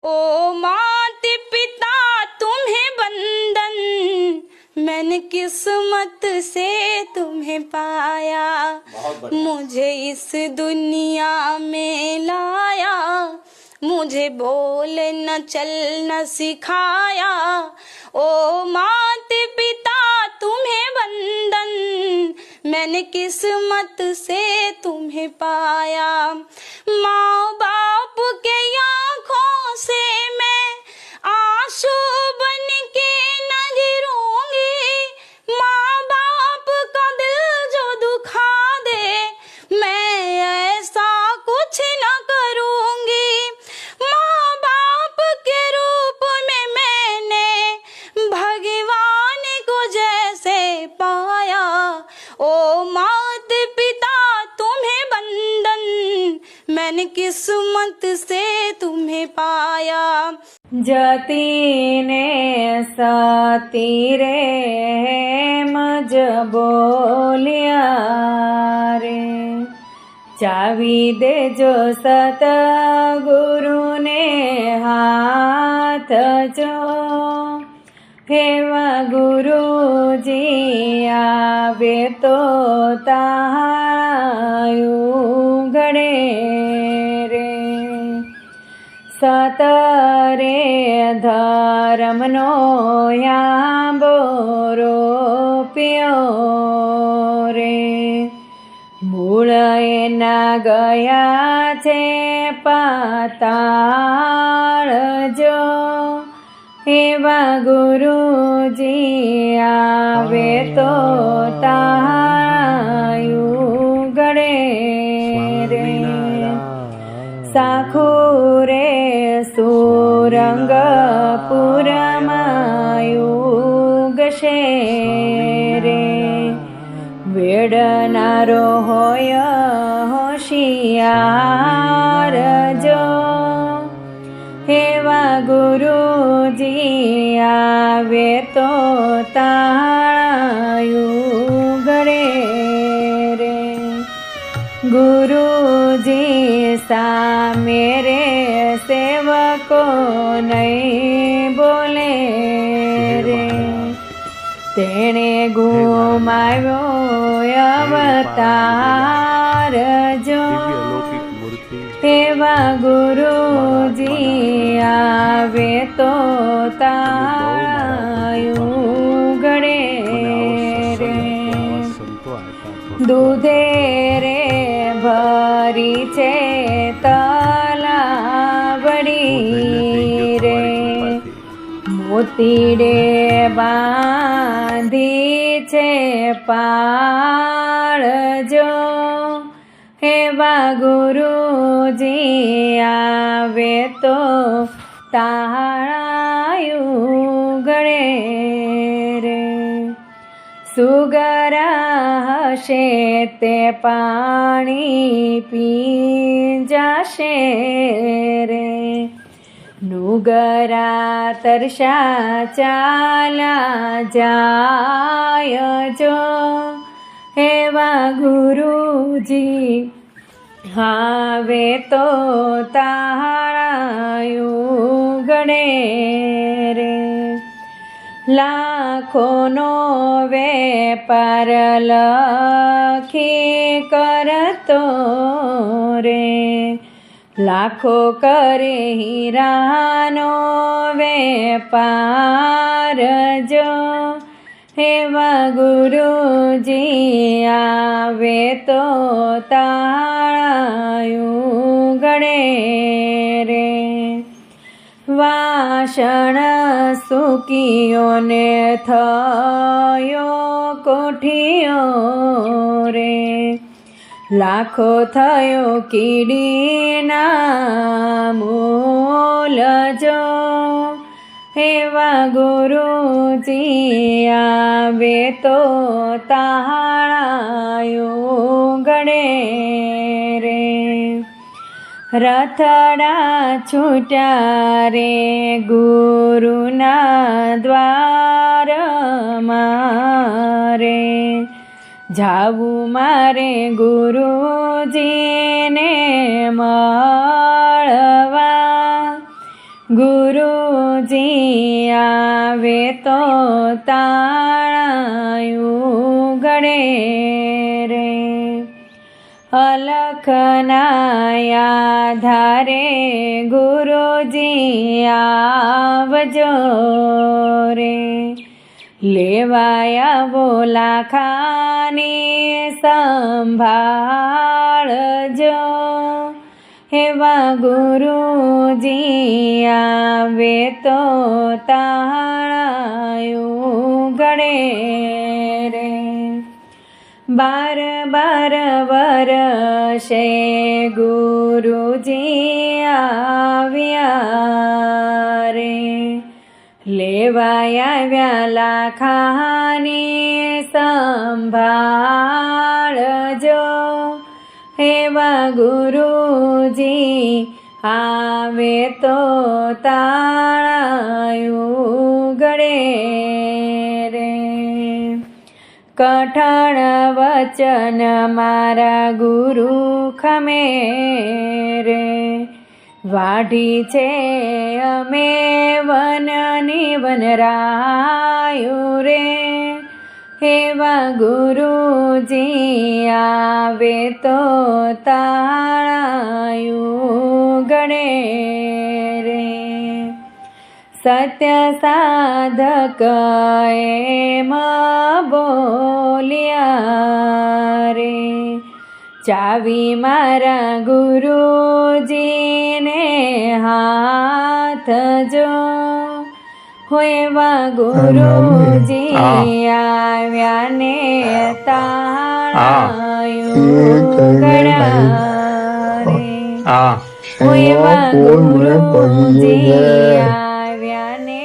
ओ माते पिता तुम्हें बंदन, मैंने किस्मत से तुम्हें पाया, मुझे इस दुनिया में लाया, मुझे बोलना चलना सिखाया। ओ माते पिता तुम्हें वंदन, मैंने किस्मत से तुम्हें पाया। माँ बाप के आँखों से मैं आंसू बन के न गिरूंगी, माँ बाप का दिल जो दुखा दे मैं ऐसा कुछ न करूंगी। माँ बाप के रूप में मैंने भगवान को जैसे पाया। ओ मात पिता तुम्हें वंदन, मैंने किस्मत से तुम्हें पाया। जती ने सती रे मज बोलिया रे, चावी देजो सतगुरु ने हाथ जो, हेवा गुरुजी आवे तो तायु गड़े रे। सतरे धर्मनो यांबोरो पियो रे, मूळ एना गया छे पाताळ जो, एवा गुरुजी आवे तो तायु गड़े रे। साखुरे सुरंग पुरमायु गशे रे, वेडनारो होय होशियार जो, हेवा गुरुजी आवे तो तायु गड़े रे। गुरुजी सामे रे सेवको नहीं बोले रे, तेणे गुमाव्यो अवतार जो, हेवा गुरुजी आवे तो तायु गड़े रे। दूधे रे भरी छे तलावड़ी रे, मोतीडे बांधी छे पाळ जो, हेवा गुरुजी आवे तो ताळायु गड़े रे। सुगरा हशे ते पाणी पी जाशे रे, नुगरा तरशा चाला जाय जो, हेवा गुरुजी आवे तो ताळायु गड़े रे। लाखोनो वेपार लखी करतो रे, लाखो करे हीरानो वेपार जो, हेवा गुरुजी आवे तो ताळायु गड़े रे। वासण सुकियो ने थयो कोठियो रे, लाखो थयो कीडीना मूल जो, हेवा गुरुजी आवे तो ताळायु गड़े रे। रथड़ा छूटा रे गुरुना द्वार मारे, जावू मारे गुरुजी ने मळवा, ગુરુજી આવે તો તાળાયું ગળે રે અલખના આધારે ગુરુજી આવજો રે લેવાયા બોલા ખાની સંભાળજો એવા ગુરુજી આવે તો તાળાયું ગળે રે 12 વર્ષે ગુરુજી આવ્યા રે લેવાયા વ્યાલા ખાની સંભાળજો એવા ગુરુજી આવે તો તાળાયું ગળે રે કઠણ વચન મારા ગુરુ ખમે રે વાઢી છે અમે વનની વનરાયું રે એવા ગુરુજી આવે તો તાળાયું ગળે રે સત્ય સાધક એમ બોલ્યા રે ચાવી મારા ગુરુજીને હાથ જો એવા ગુરુજી આવ્યા ને તાળાયું ગળા રે એવા ગુરુજી આવ્યા ને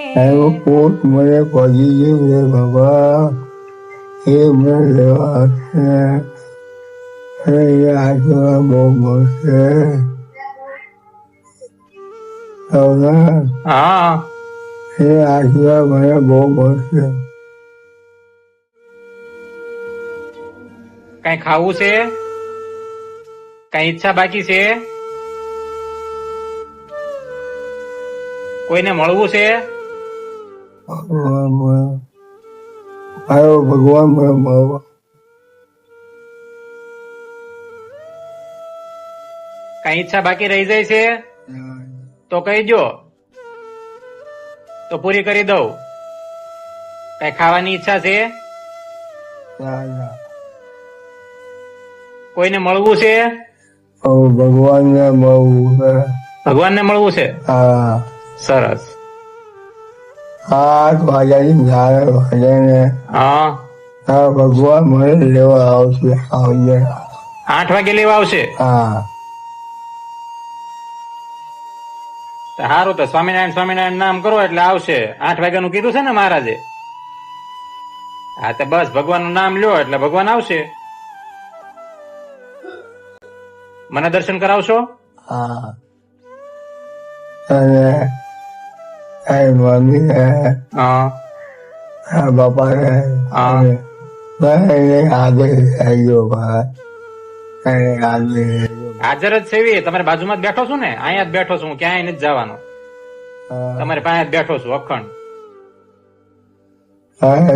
કોટ મને પડી ગયું રે બાબા એ મને લેવા છે આજવા બહુ મળશે એ આજવા મને બહુ મળશે કઈ ખાવું છે કઈ ઈચ્છા બાકી છે કોઈને મળવું છે ભગવાન મને મળવા કઈ ઈચ્છા બાકી રહી જાય છે તો કહી દો તો પૂરી કરી દઉં કઈ ખાવાની ઈચ્છા છે કોઈને મળવું છે ભગવાનને મળવું છે ભગવાનને મળવું છે હા સરસ 8 વાગ્યાની વાગે ને હા ભગવાન મને લેવા આવશે 8 વાગે લેવા આવશે હા સારું તો સ્વામિનારાયણ સ્વામિનારાયણ નામ કરો એટલે આવશે 8 વાગ્યાનું કીધું છે ને મહારાજે હા તો બસ ભગવાનનું નામ લ્યો એટલે ભગવાન આવશે મને દર્શન કરાવશો હા અને મમ્મી હા બાપા હાજર જ છે તમારી બાજુમાં જ બેઠો છું ને અહીંયા જ બેઠો છું હું ક્યાંય નથી જવાનો તમારી પાસે જ બેઠો છું અખંડ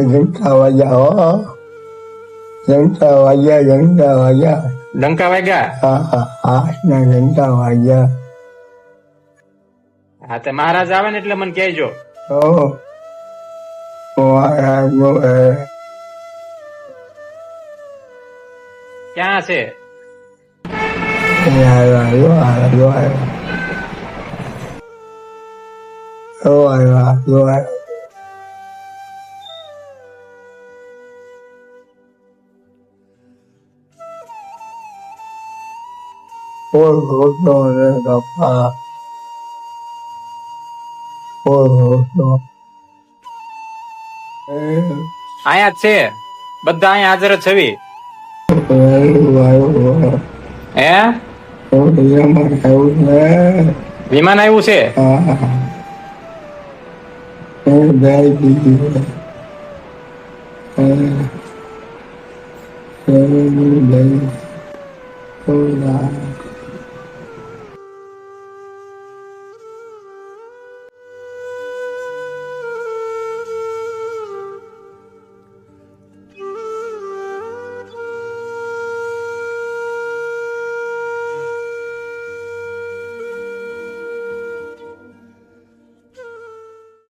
ઘંટા વાગ્યા ડંકા વાગ્યા ઘંટા વાગ્યા હા તે મહારાજ આવે ને એટલે મને કહેજો ક્યાં છે અહીંયા જ છે બધા અહીંયા હાજર જ છવી હે વિમાન આવ્યું છે Oh,